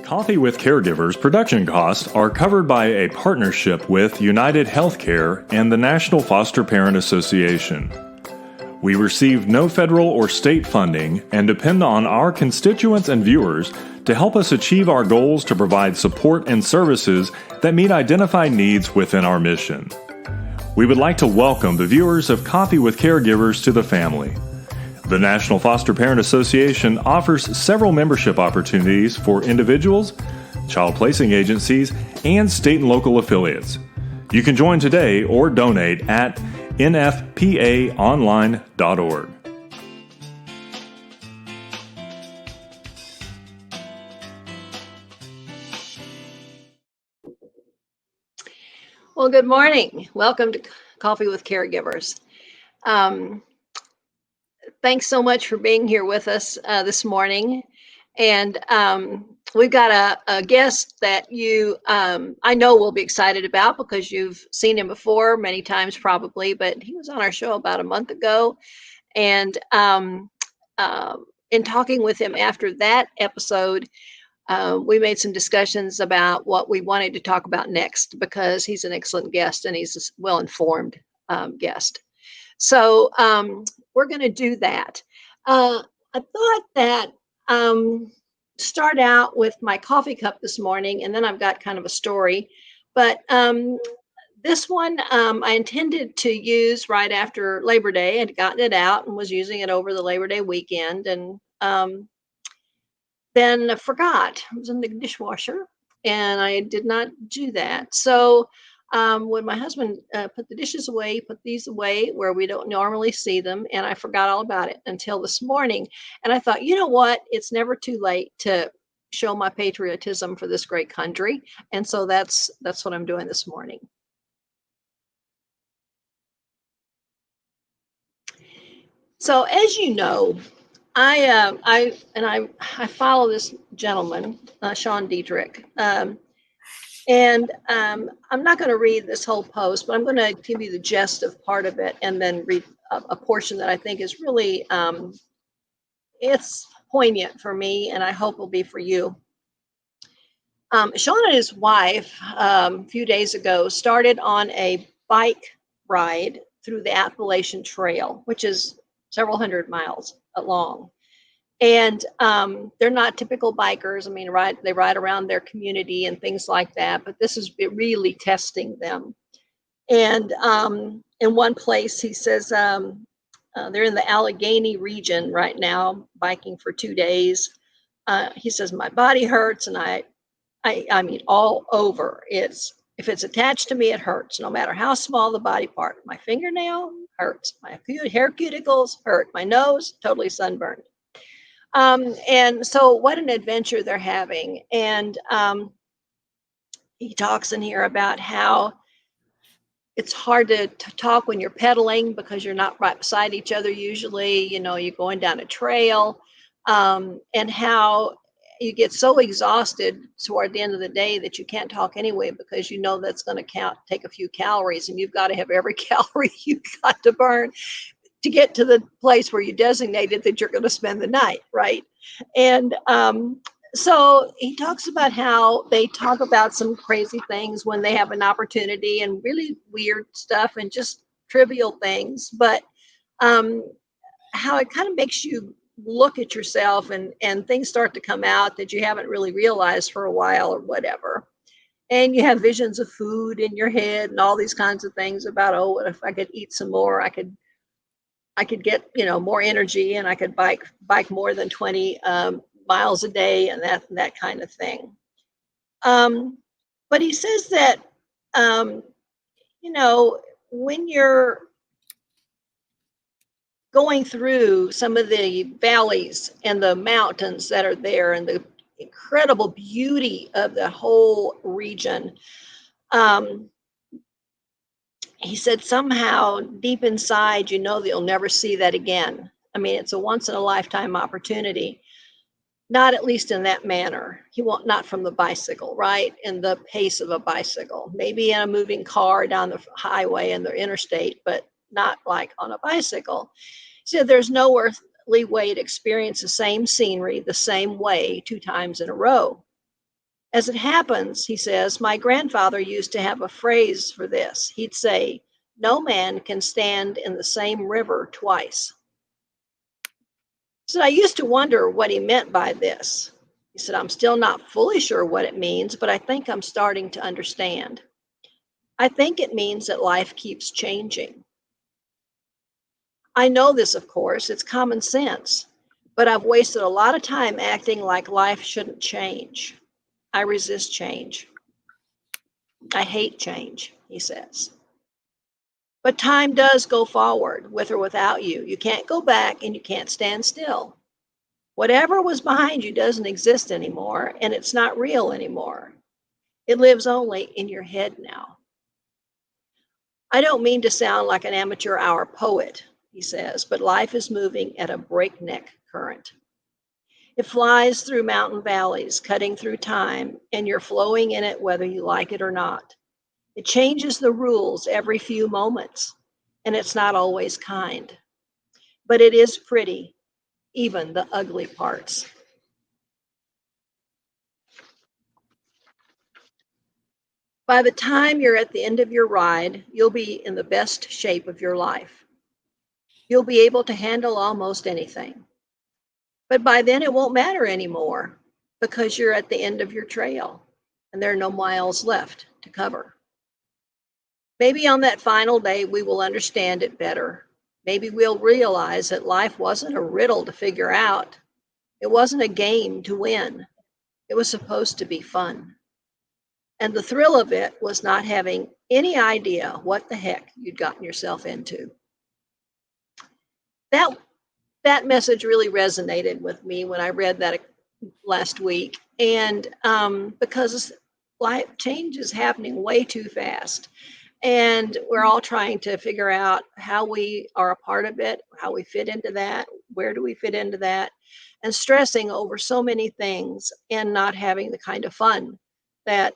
Coffee with Caregivers production costs are covered by a partnership with United Healthcare and the National Foster Parent Association. We receive no federal or state funding and depend on our constituents and viewers to help us achieve our goals to provide support and services that meet identified needs within our mission. We would like to welcome the viewers of Coffee with Caregivers to the family. The National Foster Parent Association offers several membership opportunities for individuals, child placing agencies, and state and local affiliates. You can join today or donate at nfpaonline.org. Well, good morning. Welcome to Coffee with Caregivers. Thanks so much for being here with us this morning. And we've got a guest that you, I know will be excited about because you've seen him before many times probably, but he was on our show about a month ago. And in talking with him after that episode, we made some discussions about what we wanted to talk about next because he's an excellent guest and he's a well-informed guest. So we're going to do that. I thought that start out with my coffee cup this morning, and then I've got kind of a story. But this one I intended to use right after Labor Day. I'd gotten it out and was using it over the Labor Day weekend, and then I forgot. It was in the dishwasher, and I did not do that. So when my husband put the dishes away, put these away where we don't normally see them, and I forgot all about it until this morning. And I thought, you know what? It's never too late to show my patriotism for this great country. And so that's what I'm doing this morning. So as you know, I follow this gentleman, Sean Dietrich. And I'm not going to read this whole post, but I'm going to give you the gist of part of it and then read a portion that I think is really, it's poignant for me and I hope will be for you. Sean and his wife, a few days ago, started on a bike ride through the Appalachian Trail, which is several hundred miles long. And they're not typical bikers. I mean, they ride around their community and things like that, but this is really testing them. And in one place, he says they're in the Allegheny region right now, biking for 2 days. He says, my body hurts, and I mean, all over. If it's attached to me, it hurts, no matter how small the body part. My fingernail hurts. My hair cuticles hurt. My nose, totally sunburned. And so what an adventure they're having. And he talks in here about how it's hard to talk when you're pedaling because you're not right beside each other usually. You know, you're going down a trail, and how you get so exhausted toward the end of the day that you can't talk anyway because you know that's going to take a few calories, and you've got to have every calorie you've got to burn to get to the place where you designated that you're going to spend the night, right? And so he talks about how they talk about some crazy things when they have an opportunity and really weird stuff and just trivial things, but how it kind of makes you look at yourself and things start to come out that you haven't really realized for a while or whatever. And you have visions of food in your head and all these kinds of things about, oh, what if I could eat some more? I could get, more energy, and I could bike more than 20 miles a day, and that kind of thing. But he says that, when you're going through some of the valleys and the mountains that are there and the incredible beauty of the whole region, he said somehow deep inside, they'll never see that again. I mean, it's a once in a lifetime opportunity, not at least in that manner. Not from the bicycle, right? In the pace of a bicycle, maybe in a moving car down the highway and the interstate, but not like on a bicycle. So there's no earthly way to experience the same scenery the same way 2 times in a row. As it happens, he says, my grandfather used to have a phrase for this. He'd say, no man can stand in the same river twice. So I used to wonder what he meant by this. He said, I'm still not fully sure what it means, but I think I'm starting to understand. I think it means that life keeps changing. I know this, of course, it's common sense, but I've wasted a lot of time acting like life shouldn't change. I resist change. I hate change, he says. But time does go forward, with or without you. You can't go back and you can't stand still. Whatever was behind you doesn't exist anymore, and it's not real anymore. It lives only in your head now. I don't mean to sound like an amateur hour poet, he says, but life is moving at a breakneck current. It flies through mountain valleys, cutting through time, and you're flowing in it whether you like it or not. It changes the rules every few moments, and it's not always kind. But it is pretty, even the ugly parts. By the time you're at the end of your ride, you'll be in the best shape of your life. You'll be able to handle almost anything. But by then it won't matter anymore because you're at the end of your trail and there are no miles left to cover. Maybe on that final day, we will understand it better. Maybe we'll realize that life wasn't a riddle to figure out. It wasn't a game to win. It was supposed to be fun. And the thrill of it was not having any idea what the heck you'd gotten yourself into. That message really resonated with me when I read that last week. And because life change is happening way too fast. And we're all trying to figure out how we are a part of it, how we fit into that, where do we fit into that, and stressing over so many things and not having the kind of fun that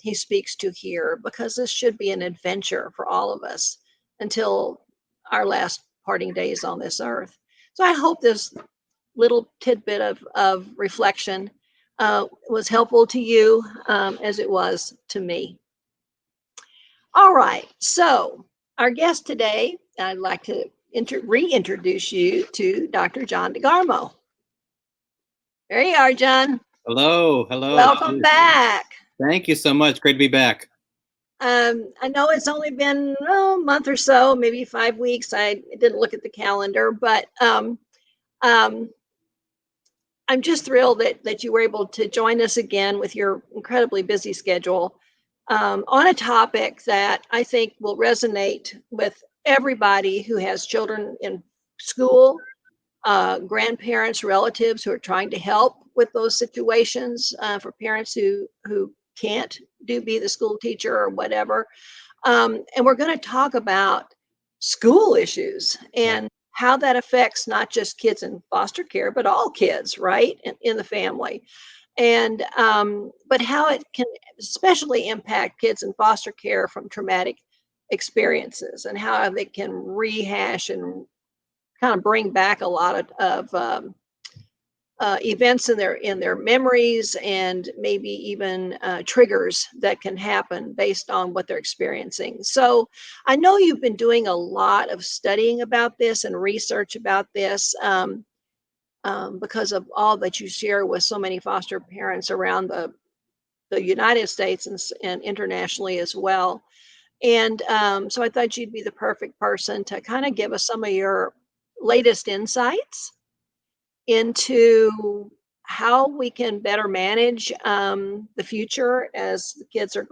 he speaks to here, because this should be an adventure for all of us until our last parting days on this earth. So I hope this little tidbit of reflection was helpful to you as it was to me. All right, so our guest today, I'd like to reintroduce you to Dr. John DeGarmo. There you are, John. Hello. Welcome back. Thank you so much. Great to be back. I know it's only been a month or so, maybe 5 weeks. I didn't look at the calendar, but I'm just thrilled that you were able to join us again with your incredibly busy schedule on a topic that I think will resonate with everybody who has children in school, grandparents, relatives who are trying to help with those situations, for parents who can't be the school teacher or whatever. And we're going to talk about school issues and how that affects not just kids in foster care, but all kids, right, in the family. And but how it can especially impact kids in foster care from traumatic experiences, and how they can rehash and kind of bring back a lot of events in their memories, and maybe even triggers that can happen based on what they're experiencing. So I know you've been doing a lot of studying about this and research about this. Because of all that you share with so many foster parents around the United States and internationally as well. And so I thought you'd be the perfect person to kind of give us some of your latest insights into how we can better manage the future as the kids are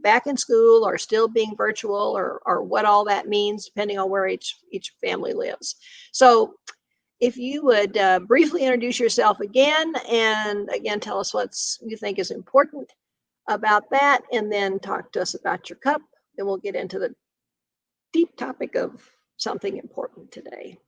back in school or still being virtual, or what all that means depending on where each family lives. So if you would briefly introduce yourself again, and again, tell us what you think is important about that, and then talk to us about your cup. Then we'll get into the deep topic of something important today.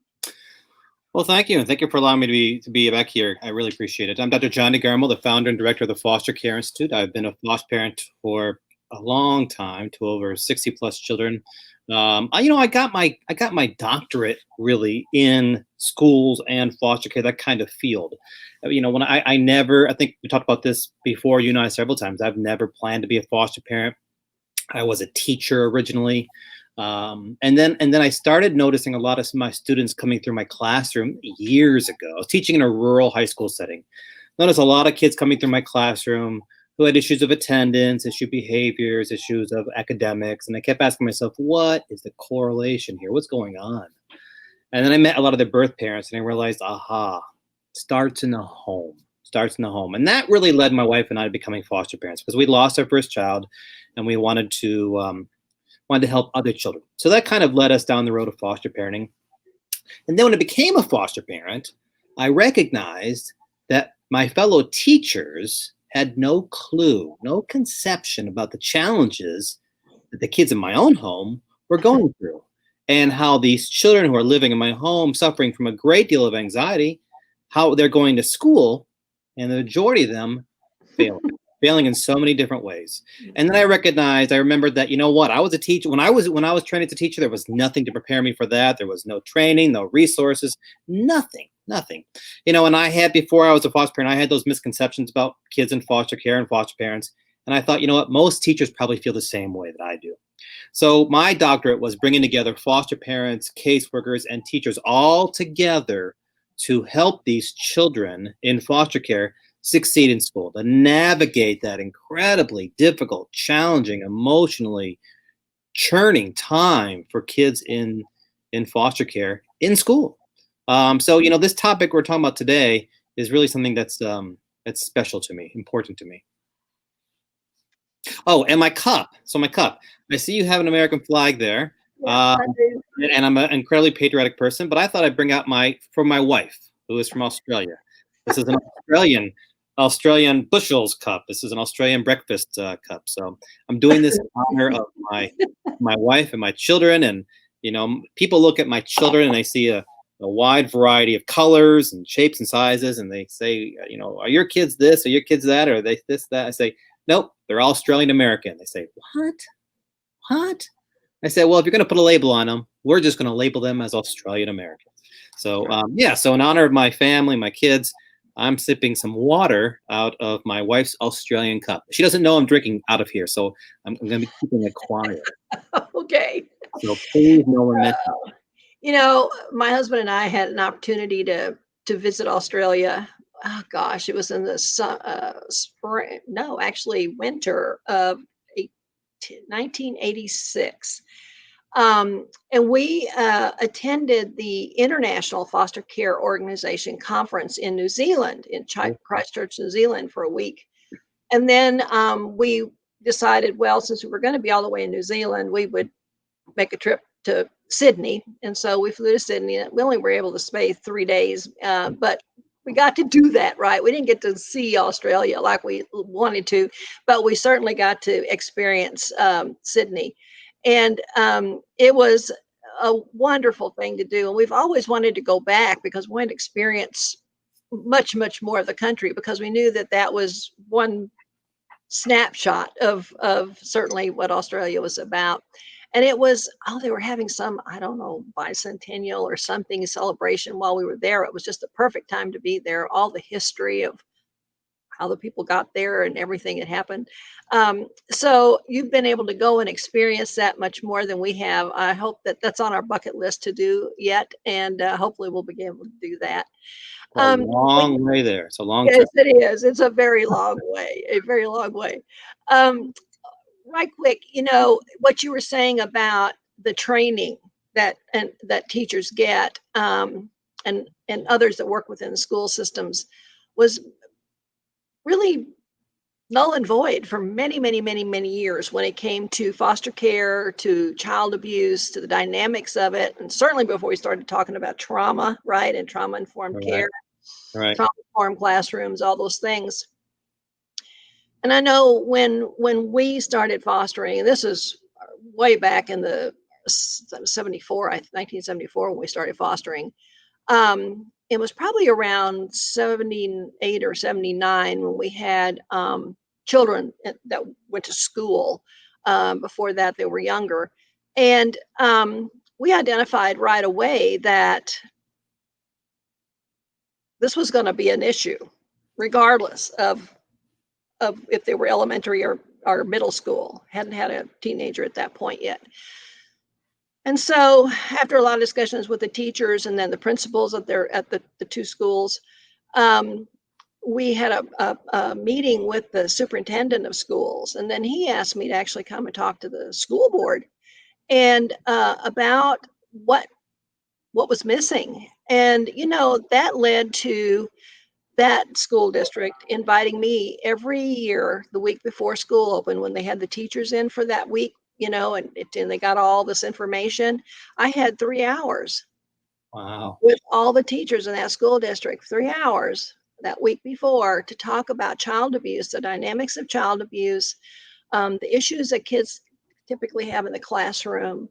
Well, thank you. And thank you for allowing me to be back here. I really appreciate it. I'm Dr. John DeGarmo, the founder and director of the Foster Care Institute. I've been a foster parent for a long time to over 60 plus children. I got my doctorate really in schools and foster care, that kind of field. When I think we talked about this before, you and I, several times. I've never planned to be a foster parent. I was a teacher originally. And then I started noticing a lot of my students coming through my classroom years ago. I was teaching in a rural high school setting. Noticed a lot of kids coming through my classroom who had issues of attendance, issue behaviors, issues of academics. And I kept asking myself, what is the correlation here? What's going on? And then I met a lot of the birth parents and I realized, aha, starts in the home. Starts in the home. And that really led my wife and I to becoming foster parents because we lost our first child and we wanted to help other children. So that kind of led us down the road of foster parenting. And then when I became a foster parent, I recognized that my fellow teachers had no clue, no conception about the challenges that the kids in my own home were going through and how these children who are living in my home suffering from a great deal of anxiety, how they're going to school, and the majority of them failing in so many different ways. And then I remembered that, I was a teacher. When I was training as a teacher, there was nothing to prepare me for that. There was no training, no resources, nothing. And before I was a foster parent, I had those misconceptions about kids in foster care and foster parents. And I thought, most teachers probably feel the same way that I do. So my doctorate was bringing together foster parents, caseworkers, and teachers all together to help these children in foster care succeed in school, to navigate that incredibly difficult, challenging, emotionally churning time for kids in foster care in school. So this topic we're talking about today is really something that's special to me, important to me. Oh, and my cup. So my cup. I see you have an American flag there. Yes, I do. And I'm an incredibly patriotic person, but I thought I'd bring out for my wife, who is from Australia. This is an Australian bushels cup. This is an Australian breakfast cup. So I'm doing this in honor of my wife and my children. And people look at my children and they see a wide variety of colors and shapes and sizes, and they say, are your kids this? Are your kids that? Or are they this, that? I say, nope, they're all Australian American. They say, what? I said, well, if you're going to put a label on them, we're just going to label them as Australian Americans. So, so in honor of my family, my kids, I'm sipping some water out of my wife's Australian cup. She doesn't know I'm drinking out of here, so I'm going to be keeping it quiet. Okay. So please no one mention it. My husband and I had an opportunity to visit Australia. Oh gosh, it was in the spring. No, actually, winter of 1986. And we attended the International Foster Care Organization conference in New Zealand, in Christchurch, New Zealand, for a week. And then we decided, well, since we were going to be all the way in New Zealand, we would make a trip to Sydney. And so we flew to Sydney. We only were able to stay 3 days, but we got to do that, right? We didn't get to see Australia like we wanted to, but we certainly got to experience Sydney. And it was a wonderful thing to do. And we've always wanted to go back because we wanted to experience much, much more of the country, because we knew that was one snapshot of certainly what Australia was about. And it was, they were having some, I don't know, bicentennial or something celebration while we were there. It was just the perfect time to be there. All the history of how the people got there and everything that happened. So you've been able to go and experience that much more than we have. I hope that's on our bucket list to do yet. And hopefully we'll be able to do that. A long way there. It's a long Yes, trip. it is. It's a very long way, a very long way. Right quick, what you were saying about the training that teachers get, and others that work within the school systems was really null and void for many, many, many, many years when it came to foster care, to child abuse, to the dynamics of it, and certainly before we started talking about trauma, right, and trauma-informed care, trauma-informed classrooms, all those things. And I know when we started fostering, and this is way back in the 1974, when we started fostering, it was probably around 78 or 79 when we had children that went to school Before that, they were younger. And we identified right away that this was going to be an issue, regardless of if they were elementary or middle school. Hadn't had a teenager at that point yet. And so after a lot of discussions with the teachers and then the principals at the two schools, we had a meeting with the superintendent of schools. And then he asked me to actually come and talk to the school board and about what was missing. And, that led to that school district inviting me every year, the week before school opened, when they had the teachers in for that week, and they got all this information. I had 3 hours. Wow. With all the teachers in that school district, 3 hours that week before, to talk about child abuse, the dynamics of child abuse, the issues that kids typically have in the classroom,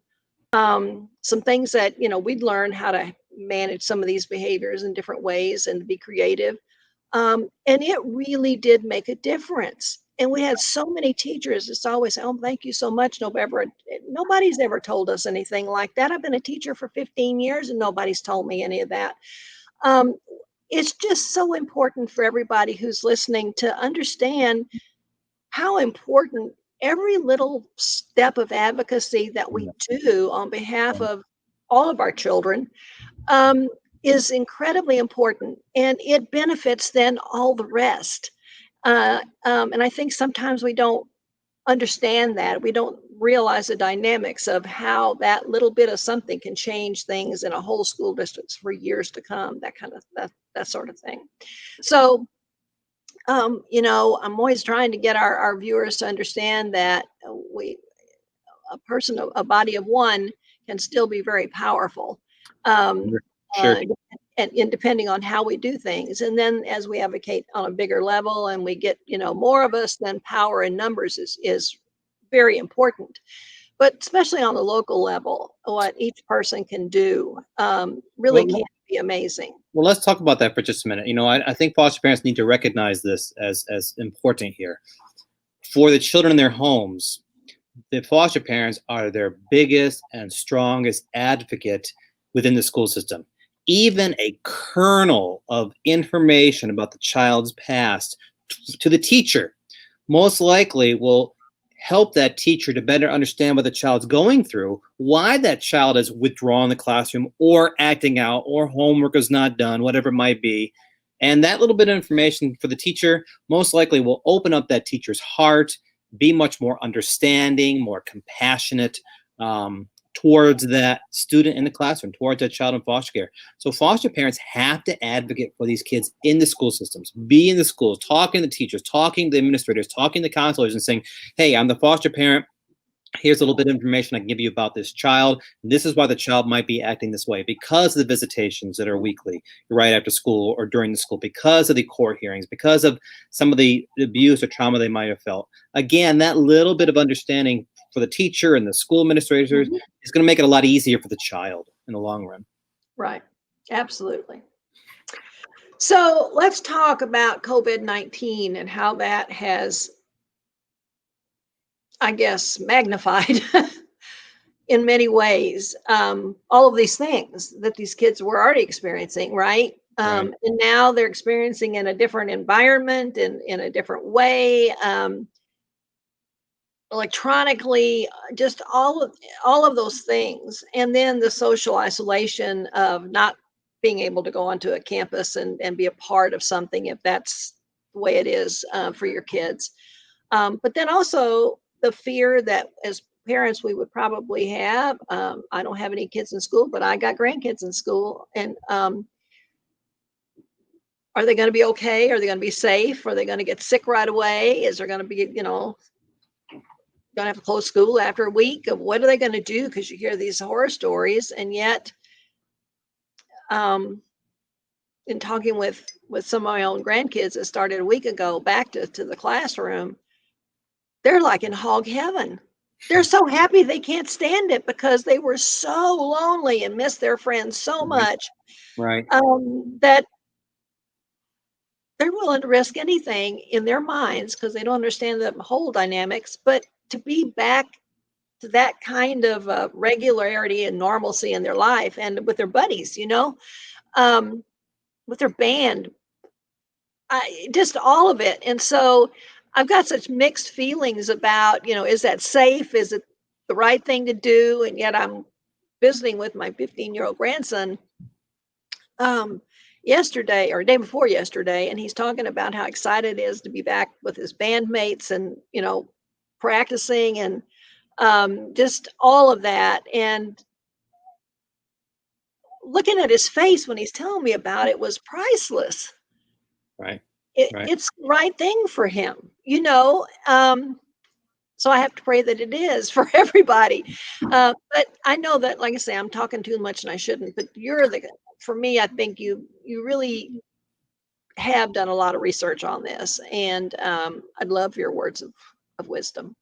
some things that, we'd learn how to manage some of these behaviors in different ways and to be creative. And it really did make a difference. And we had so many teachers just always say, "Oh, thank you so much." Nobody's ever told us anything like that. I've been a teacher for 15 years and nobody's told me any of that. Um, it's just so important for everybody who's listening to understand how important every little step of advocacy that we do on behalf of all of our children um, is incredibly important, and it benefits then all the rest. And I think sometimes we don't understand that. We don't realize the dynamics of how that little bit of something can change things in a whole school district for years to come. That sort of thing. So, I'm always trying to get our viewers to understand that a body of one can still be very powerful. Um, Sure. and depending on how we do things. And then as we advocate on a bigger level and we get, more of us, then power in numbers is very important. But especially on the local level, what each person can do really Well, can be amazing. well, let's talk about that for just a minute. I think foster parents need to recognize this as important here. For the children in their homes, the foster parents are their biggest and strongest advocate within the school system. Even a kernel of information about the child's past to the teacher most likely will help that teacher to better understand what the child's going through, why that child is withdrawn the classroom or acting out or homework is not done, whatever it might be. And that little bit of information for the teacher most likely will open up that teacher's heart, be much more understanding, more compassionate, towards that student in the classroom, towards that child in foster care. So foster parents have to advocate for these kids in the school systems, be in the schools, talking to the teachers, talking to the administrators, talking to counselors and saying, "Hey, I'm the foster parent. Here's a little bit of information I can give you about this child. This is why the child might be acting this way, because of the visitations that are weekly, right after school or during the school, because of the court hearings, because of some of the abuse or trauma they might have felt." Again, that little bit of understanding for the teacher and the school administrators Mhm. is going to make it a lot easier for the child in the long run. Right. Absolutely. So let's talk about COVID-19 and how that has, I guess, magnified in many ways all of these things that these kids were already experiencing, right? Right. And now they're experiencing in a different environment and in a different way, electronically, just all of those things, and then the social isolation of not being able to go onto a campus and be a part of something if that's the way it is for your kids. But then also the fear that as parents we would probably have. I don't have any kids in school, but I got grandkids in school. And are they going to be okay? Are they going to be safe? Are they going to get sick right away? Is there going to be, going to have to close school after a week? Of what are they going to do? Because you hear these horror stories. And yet, in talking with some of my own grandkids that started a week ago back to the classroom, they're like in hog heaven. They're so happy they can't stand it because they were so lonely and missed their friends so much Right. that they're willing to risk anything in their minds because they don't understand the whole dynamics, but to be back to that kind of regularity and normalcy in their life and with their buddies, with their band, just all of it. And so I've got such mixed feelings about, is that safe? Is it the right thing to do? And yet I'm visiting with my 15-year-old grandson yesterday or day before yesterday, and he's talking about how excited he is to be back with his bandmates and, practicing and just all of that. And looking at his face when he's telling me about it was priceless. Right. It's the right thing for him, so I have to pray that it is for everybody. But I know that, like I say, I'm talking too much and I shouldn't, but for me, I think you really have done a lot of research on this, and I'd love your words of wisdom.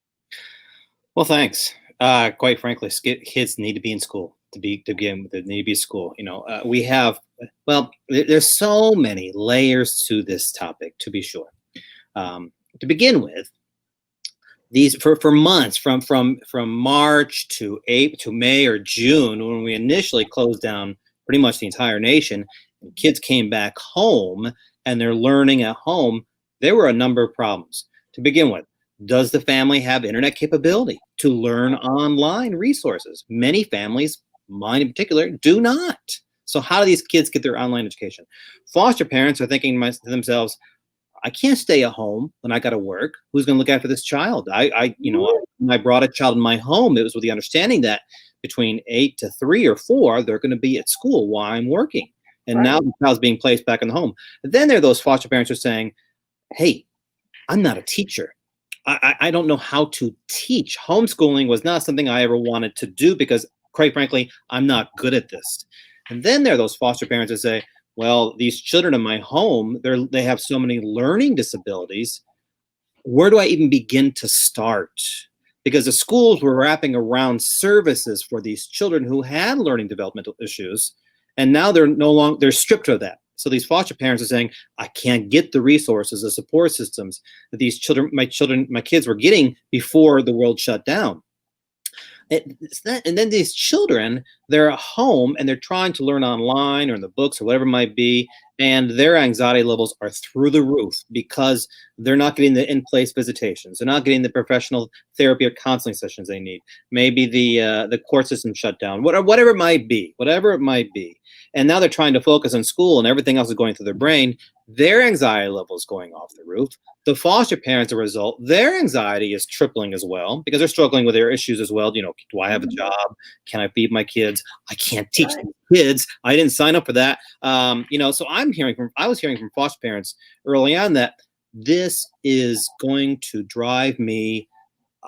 Well, thanks. Quite frankly, kids need to be in school to begin with. They need to be in school. We have, there's so many layers to this topic, to be sure. To begin with, these for months from March to April to May or June, when we initially closed down pretty much the entire nation, and kids came back home and they're learning at home, there were a number of problems. To begin with, does the family have internet capability to learn online resources? Many families, mine in particular, do not. So how do these kids get their online education? Foster parents are thinking to themselves, I can't stay at home when I got to work. Who's going to look after this child? When I brought a child in my home, it was with the understanding that between 8 to 3 or 4, they're going to be at school while I'm working. And Right. Now the child's being placed back in the home. But then there are those foster parents who are saying, hey, I'm not a teacher. I don't know how to teach. Homeschooling was not something I ever wanted to do because, quite frankly, I'm not good at this. And then there are those foster parents that say, well, these children in my home, they have so many learning disabilities. Where do I even begin to start? Because the schools were wrapping around services for these children who had learning developmental issues, and now they're stripped of that. So these foster parents are saying, I can't get the resources, the support systems that my kids were getting before the world shut down. And then these children, they're at home and they're trying to learn online or in the books or whatever it might be, and their anxiety levels are through the roof because they're not getting the in-place visitations. They're not getting the professional therapy or counseling sessions they need. Maybe the court system shut down, whatever it might be. And now they're trying to focus on school and everything else is going through their brain. Their anxiety level is going off the roof. The foster parents, as a result, their anxiety is tripling as well because they're struggling with their issues as well. Do I have a job? Can I feed my kids? I can't teach kids. I didn't sign up for that. So I was hearing from foster parents early on that this is going to drive me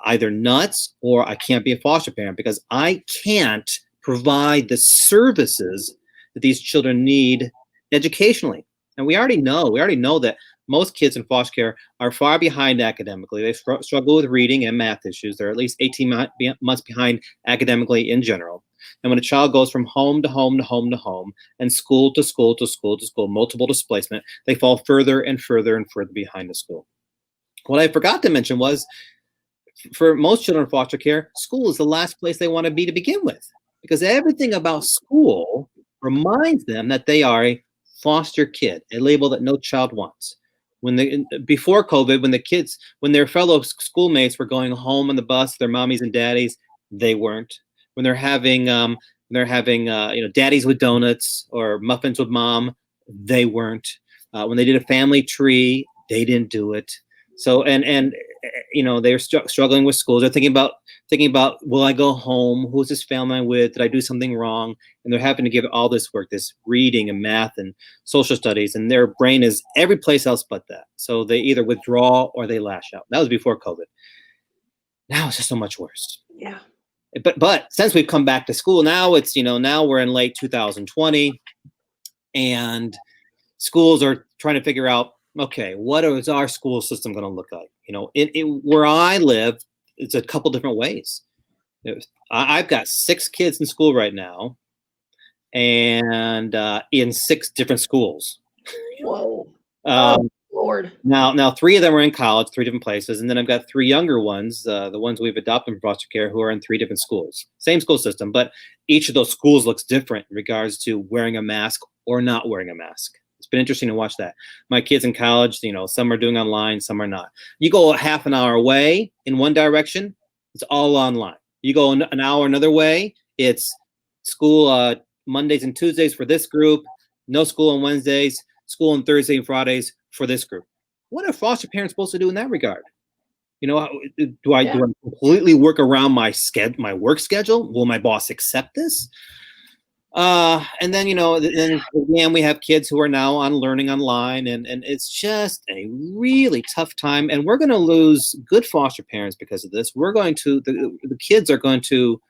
either nuts or I can't be a foster parent because I can't provide the services that these children need educationally. And we already know that most kids in foster care are far behind academically. They struggle with reading and math issues. They're at least 18 months behind academically in general. And when a child goes from home to home to home to home and school to school to school to school, multiple displacement, they fall further and further and further behind the school. What I forgot to mention was for most children in foster care, school is the last place they want to be to begin with because everything about school reminds them that they are a foster kid, a label that no child wants. Before COVID, when their fellow schoolmates were going home on the bus, their mommies and daddies, they weren't. When they're having daddies with donuts or muffins with mom, they weren't. When they did a family tree, they didn't do it. So they're struggling with schools. They're thinking about, will I go home? Who's this family I'm with? Did I do something wrong? And they're having to give all this work, this reading and math and social studies, and their brain is every place else but that. So they either withdraw or they lash out. That was before COVID. Now it's just so much worse. Yeah. But since we've come back to school, now it's now we're in late 2020, and schools are trying to figure out, okay, what is our school system going to look like? Where I live, it's a couple different ways. I've got 6 kids in school right now, and in 6 different schools. Whoa. Um, Lord. Now, 3 of them are in college, 3 different places, and then I've got 3 younger ones, the ones we've adopted from foster care, who are in 3 different schools. Same school system, but each of those schools looks different in regards to wearing a mask or not wearing a mask. It's been interesting to watch that. My kids in college, some are doing online, some are not. You go a half an hour away in one direction, it's all online. You go an hour another way, it's school Mondays and Tuesdays for this group, no school on Wednesdays, school on Thursday and Fridays for this group. What are foster parents supposed to do in that regard? Do I completely work around my work schedule? Will my boss accept this? And then then again, we have kids who are now learning online, and it's just a really tough time. And we're going to lose good foster parents because of this. The kids are going to,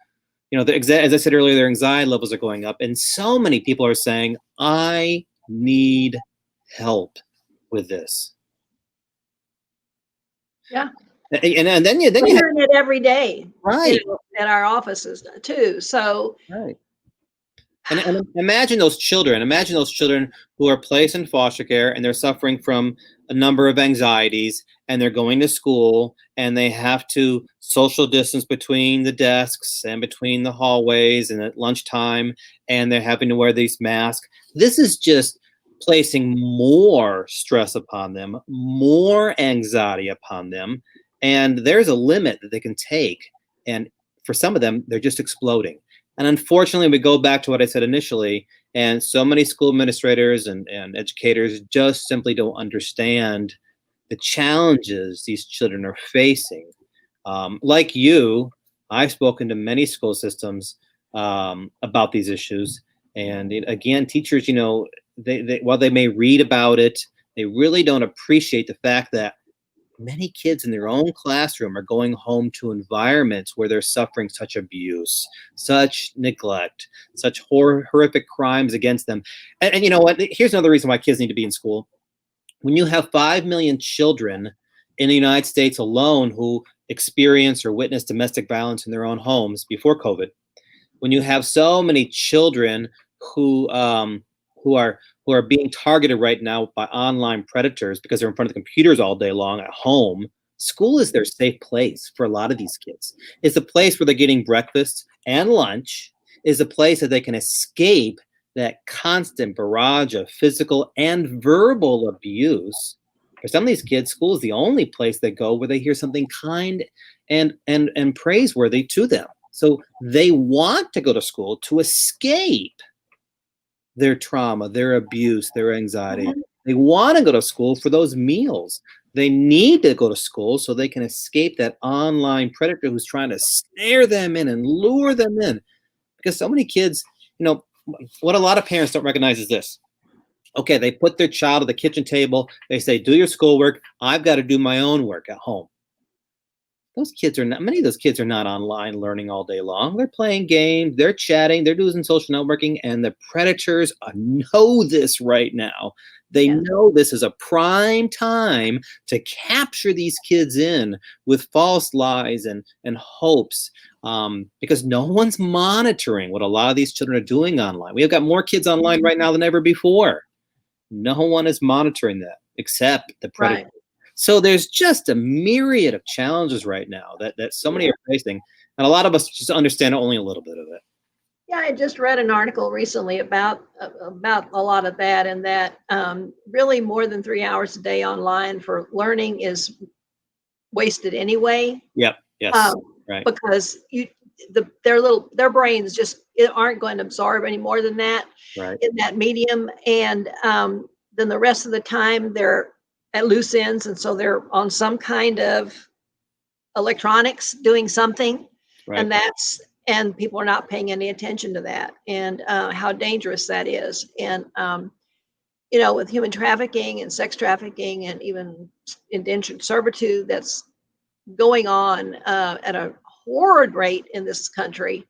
as I said earlier, their anxiety levels are going up, and so many people are saying, "I need help with this." Yeah. And then you hearing it every day, right, at our offices too. So right. And imagine those children who are placed in foster care, and they're suffering from a number of anxieties, and they're going to school, and they have to social distance between the desks and between the hallways and at lunchtime, and they're having to wear these masks. This is just placing more stress upon them, more anxiety upon them, and there's a limit that they can take. And for some of them, they're just exploding. And unfortunately, we go back to what I said initially, and so many school administrators and educators just simply don't understand the challenges these children are facing. Like you, I've spoken to many school systems about these issues. And again, teachers, they while they may read about it, they really don't appreciate the fact that many kids in their own classroom are going home to environments where they're suffering such abuse, such neglect, such horrific crimes against them. And you know what? Here's another reason why kids need to be in school. When you have 5 million children in the United States alone who experience or witness domestic violence in their own homes before COVID, when you have so many children who are being targeted right now by online predators because they're in front of the computers all day long at home, school is their safe place for a lot of these kids. It's a place where they're getting breakfast and lunch, is a place that they can escape that constant barrage of physical and verbal abuse. For some of these kids, school is the only place they go where they hear something kind and praiseworthy to them. So they want to go to school to escape their trauma, their abuse, their anxiety. Mhm. They want to go to school for those meals. They need to go to school so they can escape that online predator who's trying to snare them in and lure them in. Because so many kids, what a lot of parents don't recognize is this. Okay, they put their child at the kitchen table. They say, do your schoolwork. I've got to do my own work at home. Many of those kids are not online learning all day long. They're playing games, they're chatting, they're doing social networking, and the predators know this right now. They know this is a prime time to capture these kids in with false lies and hopes, because no one's monitoring what a lot of these children are doing online. We have got more kids online right now than ever before. No one is monitoring that except the predator. Right. So there's just a myriad of challenges right now that so many are facing, and a lot of us just understand only a little bit of it. Yeah, I just read an article recently about a lot of that, and that really more than 3 hours a day online for learning is wasted anyway. Yep. Yes. Right. Because their brains just aren't going to absorb any more than that in that medium, and then the rest of the time they're at loose ends, and so they're on some kind of electronics doing something, and people are not paying any attention to that, and how dangerous that is. And with human trafficking and sex trafficking and even indentured servitude that's going on at a horrid rate in this country,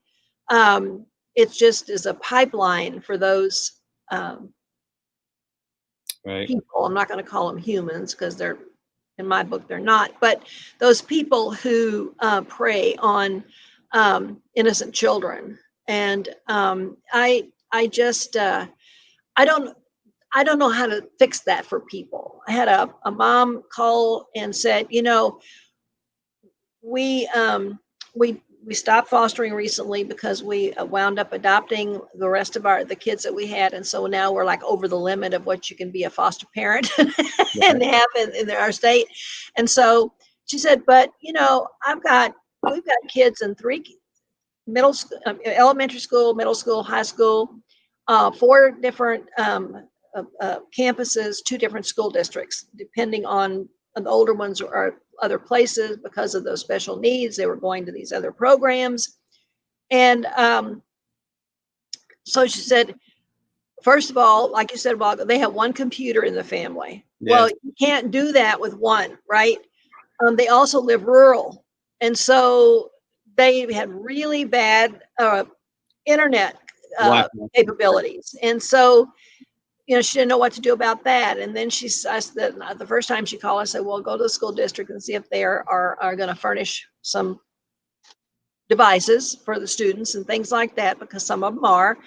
it just is a pipeline for those people. I'm not going to call them humans because they're, in my book, they're not. But those people who prey on innocent children, and I I don't know how to fix that for people. I had a mom call and said, we we stopped fostering recently because we wound up adopting the rest of the kids that we had, and so now we're like over the limit of what you can be a foster parent and have in our state. And so she said, but we've got kids in three middle school, elementary school, middle school, high school, 4 different campuses, 2 different school districts, depending on the older ones are other places because of those special needs. They were going to these other programs. And so she said, first of all, like you said, well, they have 1 computer in the family. Yes. Well, you can't do that with 1, right? They also live rural. And so they had really bad internet capabilities. And so, she didn't know what to do about that. And then the first time she called, I said, well, go to the school district and see if they are going to furnish some devices for the students and things like that, because some of them are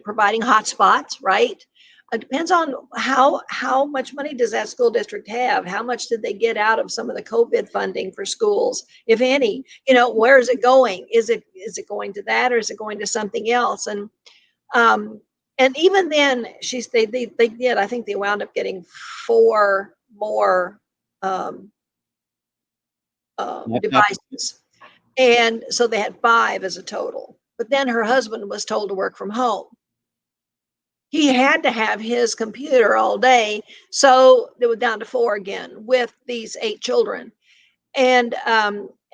providing hotspots, right? It depends on how much money does that school district have? How much did they get out of some of the COVID funding for schools, if any? Where is it going? Is it going to that, or is it going to something else? And even then, they did. I think they wound up getting 4 more devices, and so they had 5 as a total. But then her husband was told to work from home. He had to have his computer all day, so they were down to 4 again with these 8 children. And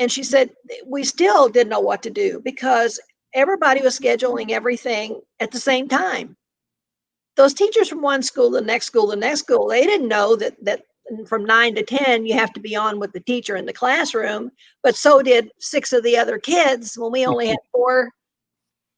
she said, we still didn't know what to do because everybody was scheduling everything at the same time. Those teachers from one school, the next school, they didn't know that from 9 to 10, you have to be on with the teacher in the classroom, but so did 6 of the other kids when we only had 4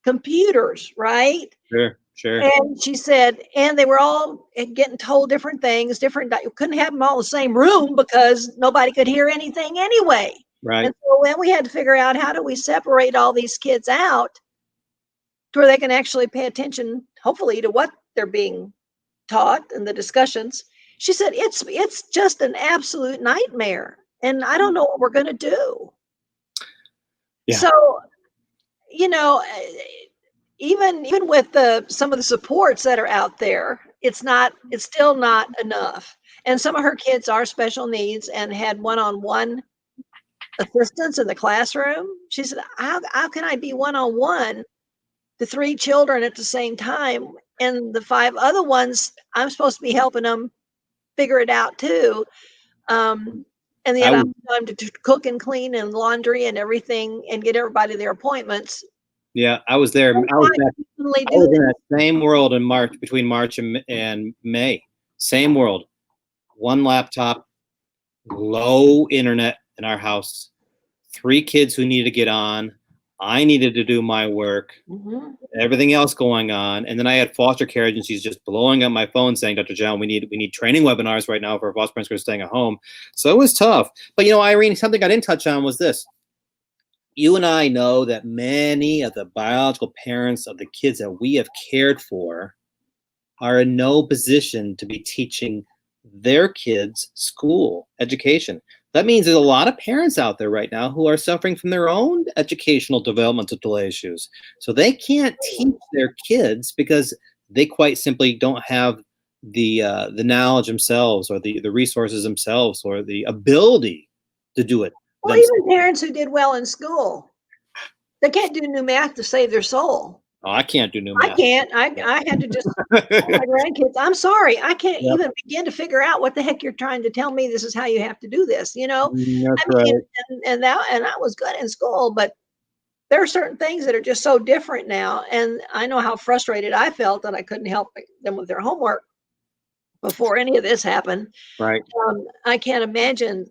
computers, right? Sure. And she said, and they were all getting told different things, you couldn't have them all in the same room because nobody could hear anything anyway. Right. And so then we had to figure out, how do we separate all these kids out to where they can actually pay attention, hopefully, to what they're being taught and the discussions. She said, it's just an absolute nightmare, and I don't know what we're going to do. Yeah. So, even with some of the supports that are out there, it's still not enough. And some of her kids are special needs and had one-on-one assistance in the classroom. She said, how can I be one-on-one to 3 children at the same time, and the 5 other ones, I'm supposed to be helping them figure it out too. And then I have time to cook and clean and laundry and everything and get everybody their appointments. Yeah, I was there. I was in that same world between March and May. Same world. 1 laptop, low internet in our house, 3 kids who needed to get on. I needed to do my work, everything else going on. And then I had foster care agencies just blowing up my phone saying, Dr. John, we need training webinars right now for foster parents who are staying at home. So it was tough. But, Irene, something I didn't touch on was this. You and I know that many of the biological parents of the kids that we have cared for are in no position to be teaching their kids school education. That means there's a lot of parents out there right now who are suffering from their own educational developmental delay issues. So they can't teach their kids because they quite simply don't have the knowledge themselves, or the resources themselves, or the ability to do it. Well, even parents who did well in school, they can't do new math to save their soul. Oh, I can't do new math. I can't. I had to just my grandkids. I'm sorry. I can't even begin to figure out what the heck you're trying to tell me. This is how you have to do this. That's right. And I was good in school, but there are certain things that are just so different now. And I know how frustrated I felt that I couldn't help them with their homework before any of this happened. Right. I can't imagine,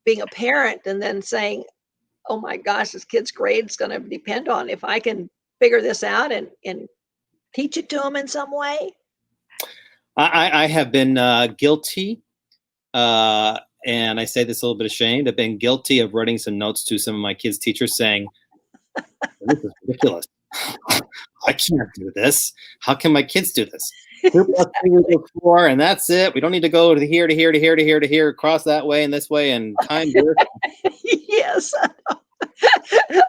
being a parent and then saying, oh my gosh, this kid's grade is going to depend on if I can figure this out and teach it to them in some way. I have been guilty, and I say this a little bit ashamed. I've been guilty of writing some notes to some of my kids' teachers saying, this is ridiculous. I can't do this. How can my kids do this? 2 plus 2 equals 4, and that's it. We don't need to go to here, to here, to here, to here, to here, across that way and this way, and time this. Yes.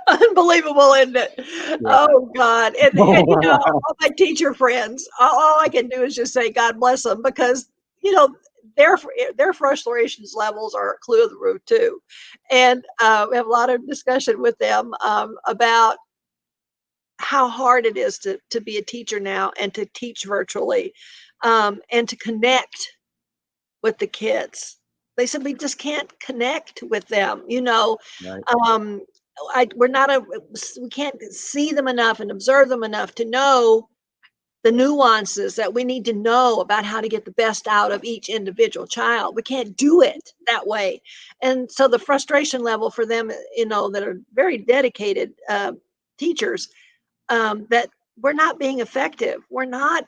Unbelievable, isn't it? Yeah. Oh God. And you know, all my teacher friends, all I can do is just say God bless them, because you know their frustrations levels are through the roof too. And we have a lot of discussion with them about how hard it is to be a teacher now and to teach virtually, and to connect with the kids. They simply just can't connect with them, you know. Right. Um, we're not we can't see them enough and observe them enough to know the nuances that we need to know about how to get the best out of each individual child. We can't do it that way. And so the frustration level for them, you know, that are very dedicated teachers, that we're not being effective. We're not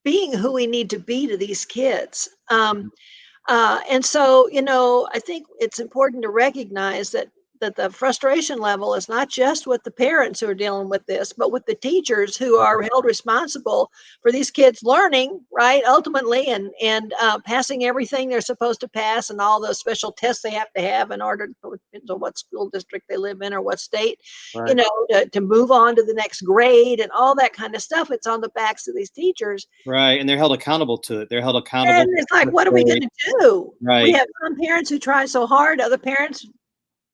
being who we need to be to these kids. And so, you know, I think it's important to recognize that the frustration level is not just with the parents who are dealing with this, but with the teachers who are held responsible for these kids learning, right? Ultimately, and passing everything they're supposed to pass, and all the special tests they have to have in order to, depends on what school district they live in or what state, you Right. know, to move on to the next grade and all that kind of stuff. It's on the backs of these teachers. Right. And they're held accountable to it. They're held accountable. And it's like, what are we going to do? We Right. have some parents who try so hard, other parents,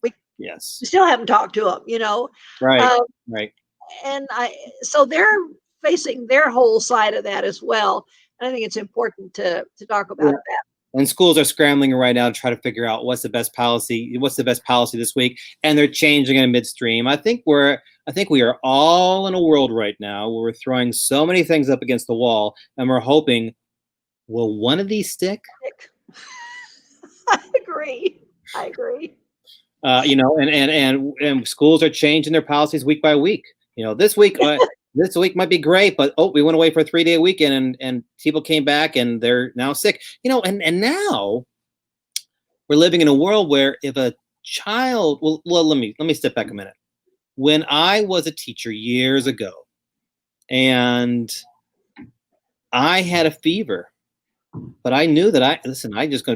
we Yes. still haven't talked to them, you know. Right. Um, Right. and so they're facing their whole side of that as well. And I think it's important to talk about Yeah. that. And schools are scrambling right now to try to figure out what's the best policy this week, and they're changing it midstream. I think we are all in a world right now where we're throwing so many things up against the wall, and we're hoping, will one of these stick? I agree. I agree. You know, and schools are changing their policies week by week. You know, this week might be great, but we went away for a 3-day weekend, and people came back and they're now sick. You know, and now we're living in a world where if a child, well, let me step back a minute. When I was a teacher years ago, and I had a fever, but I knew that I'm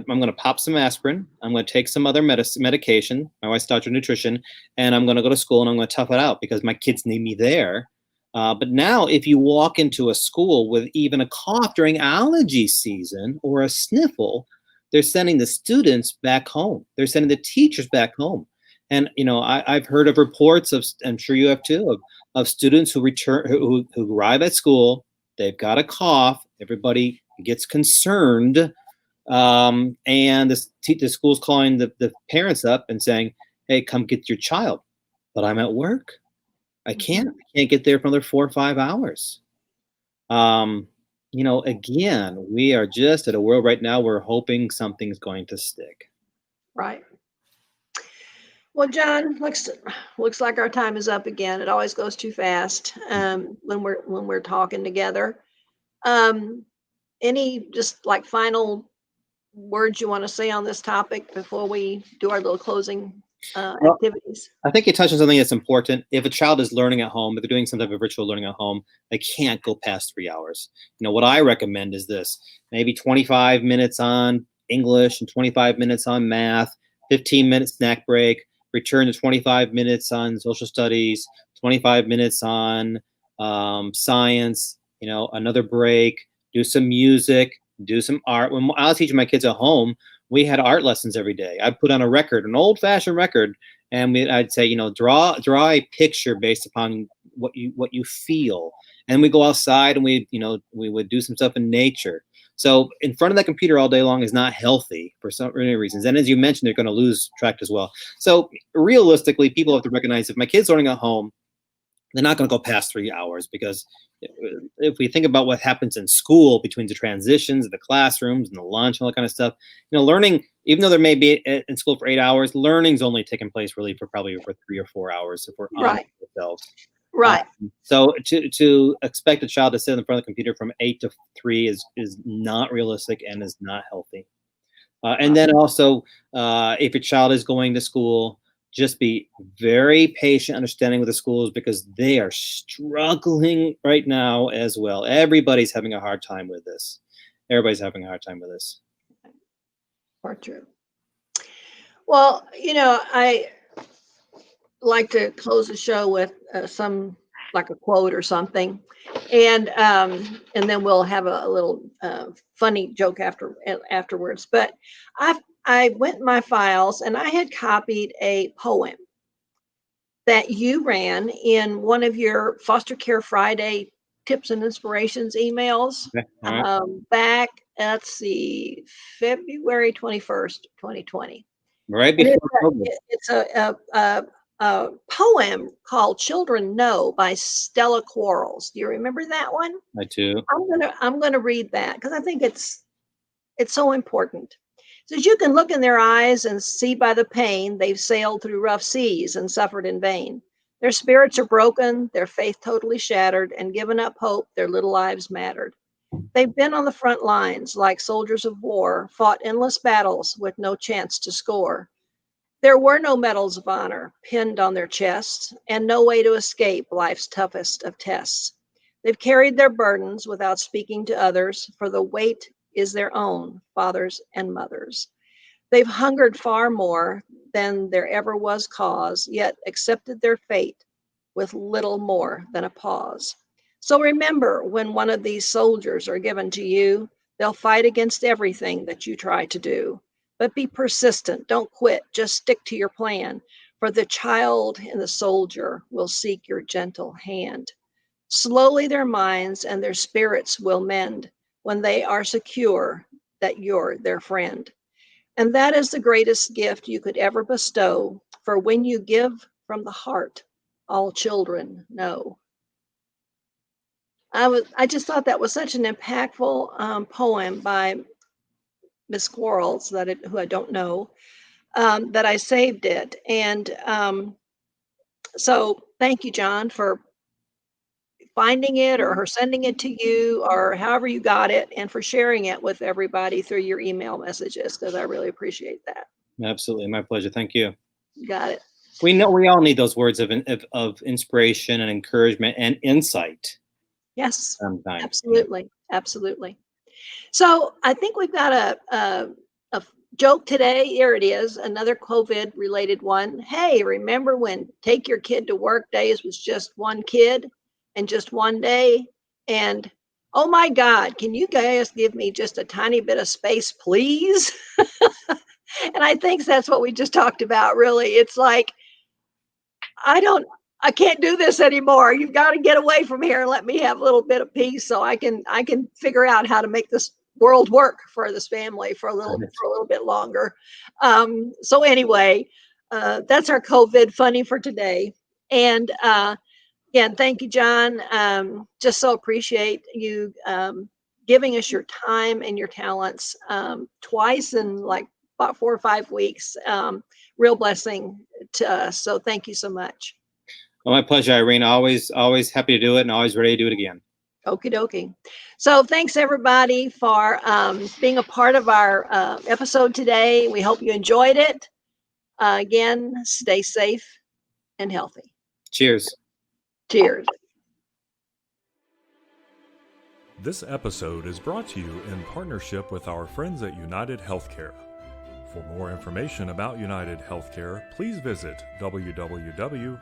going to pop some aspirin. I'm going to take some other medication. My wife's doctor of nutrition, and I'm going to go to school and I'm going to tough it out because my kids need me there. But now, if you walk into a school with even a cough during allergy season or a sniffle, they're sending the students back home. They're sending the teachers back home. And you know, I've heard of reports of, I'm sure you have too, of students who arrive at school. They've got a cough. Everybody gets concerned, and the school's calling the parents up and saying, "Hey, come get your child," but I'm at work. I can't get there for another 4 or 5 hours. You know, again, we are just at a world right now where we're hoping something's going to stick. Right. Well, John, looks like our time is up again. It always goes too fast when we're talking together. Any just like final words you want to say on this topic before we do our little closing Well, activities? I think you touched on something that's important. If a child is learning at home, if they're doing some type of virtual learning at home, they can't go past 3 hours. You know, what I recommend is this: maybe 25 minutes on English and 25 minutes on math, 15-minute snack break, return to 25 minutes on social studies, 25 minutes on science, you know, another break, do some music, do some art. When I was teaching my kids at home, we had art lessons every day. I'd put on a record, an old-fashioned record, and I'd say, you know, draw a picture based upon what you feel. And we go outside and we would do some stuff in nature. So in front of that computer all day long is not healthy for so many reasons. And as you mentioned, they're going to lose track as well. So realistically, people have to recognize if my kid's learning at home, they're not going to go past 3 hours, because if we think about what happens in school between the transitions, the classrooms, and the lunch, and all that kind of stuff, you know, learning, even though there may be in school for 8 hours, learning's only taking place really for 3 or 4 hours if we're honest with ourselves. Right. So to expect a child to sit in front of the computer from 8 to 3 is not realistic and is not healthy. And then also, if your child is going to school, just be very patient, understanding with the schools, because they are struggling right now as well. Everybody's having a hard time with this. Everybody's having a hard time with this. Or true. Well, I like to close the show with some like a quote or something, and then we'll have a little funny joke afterwards. But I went in my files and I had copied a poem that you ran in one of your Foster Care Friday tips and inspirations emails Okay. All right. back, let's see, February 21st, 2020. Right And before COVID. it's a poem called "Children Know" by Stella Quarles. Do you remember that one? I too. I'm gonna read that because I think it's so important. It says, "You can look in their eyes and see by the pain they've sailed through rough seas and suffered in vain. Their spirits are broken, their faith totally shattered, and given up hope, their little lives mattered. They've been on the front lines like soldiers of war, fought endless battles with no chance to score. There were no medals of honor pinned on their chests, and no way to escape life's toughest of tests. They've carried their burdens without speaking to others, for the weight is their own, fathers and mothers. They've hungered far more than there ever was cause, yet accepted their fate with little more than a pause. So remember, when one of these soldiers are given to you, they'll fight against everything that you try to do. But be persistent, don't quit, just stick to your plan, for the child and the soldier will seek your gentle hand. Slowly their minds and their spirits will mend when they are secure that you're their friend. And that is the greatest gift you could ever bestow, for when you give from the heart, all children know." I just thought that was such an impactful poem by Miss Quarles who I don't know, that I saved it. And so thank you, John, for finding it or her sending it to you or however you got it, and for sharing it with everybody through your email messages, because I really appreciate that. Absolutely. My pleasure. Thank you. Got it. We know we all need those words of inspiration and encouragement and insight Yes, sometimes. absolutely. Absolutely. So I think we've got a joke today. Here it is, another COVID related one. Hey, remember when take your kid to work days was just one kid and just one day? And oh my God, can you guys give me just a tiny bit of space, please? And I think that's what we just talked about, really. It's like, I can't do this anymore. You've got to get away from here and let me have a little bit of peace so I can figure out how to make this world work for this family for a little bit longer. So anyway, that's our COVID funny for today. And again, thank you, John. Just so appreciate you giving us your time and your talents twice in like about 4 or 5 weeks. Real blessing to us. So thank you so much. Well, my pleasure, Irene. Always happy to do it and always ready to do it again. Okie dokie. So thanks everybody for being a part of our episode today. We hope you enjoyed it. Again, stay safe and healthy. Cheers. Cheers. This episode is brought to you in partnership with our friends at United Healthcare. For more information about United Healthcare, please visit www.uhc.com.